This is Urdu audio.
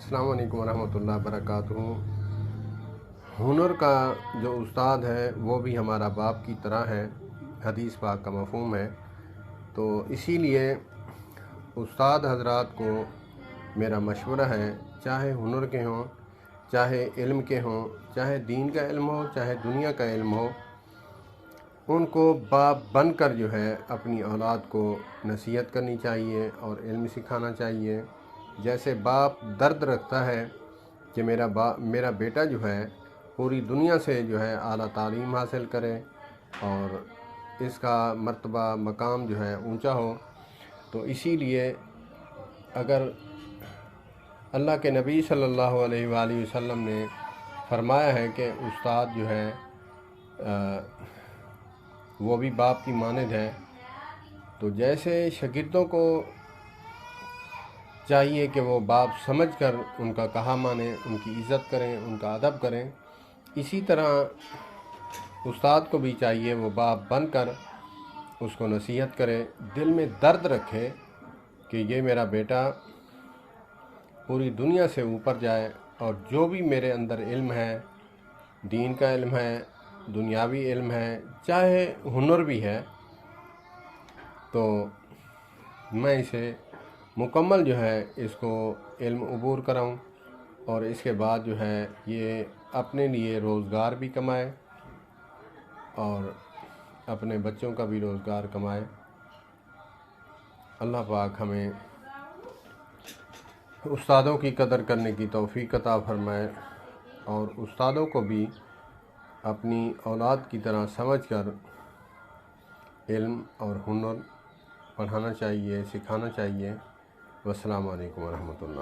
السلام علیکم ورحمۃ اللہ وبرکاتہ۔ ہنر کا جو استاد ہے وہ بھی ہمارا باپ کی طرح ہے، حدیث پاک کا مفہوم ہے۔ تو اسی لیے استاد حضرات کو میرا مشورہ ہے، چاہے ہنر کے ہوں، چاہے علم کے ہوں، چاہے دین کا علم ہو، چاہے دنیا کا علم ہو، ان کو باپ بن کر جو ہے اپنی اولاد کو نصیحت کرنی چاہیے اور علم سکھانا چاہیے۔ جیسے باپ درد رکھتا ہے کہ میرا بیٹا جو ہے پوری دنیا سے جو ہے اعلیٰ تعلیم حاصل کرے اور اس کا مرتبہ مقام جو ہے اونچا ہو، تو اسی لیے اگر اللہ کے نبی صلی اللہ علیہ وآلہ وسلم نے فرمایا ہے کہ استاد جو ہے وہ بھی باپ کی مانند ہے، تو جیسے شاگردوں کو چاہیے کہ وہ باپ سمجھ کر ان کا کہا مانیں، ان کی عزت کریں، ان کا ادب کریں، اسی طرح استاد کو بھی چاہیے وہ باپ بن کر اس کو نصیحت کرے، دل میں درد رکھے کہ یہ میرا بیٹا پوری دنیا سے اوپر جائے اور جو بھی میرے اندر علم ہے، دین کا علم ہے، دنیاوی علم ہے، چاہے ہنر بھی ہے، تو میں اسے مکمل جو ہے اس کو علم عبور کراؤں اور اس کے بعد جو ہے یہ اپنے لیے روزگار بھی کمائے اور اپنے بچوں کا بھی روزگار کمائے۔ اللہ پاک ہمیں استادوں کی قدر کرنے کی توفیق عطا فرمائے اور استادوں کو بھی اپنی اولاد کی طرح سمجھ کر علم اور ہنر پڑھانا چاہیے، سکھانا چاہیے۔ والسلام علیکم ورحمۃ اللہ۔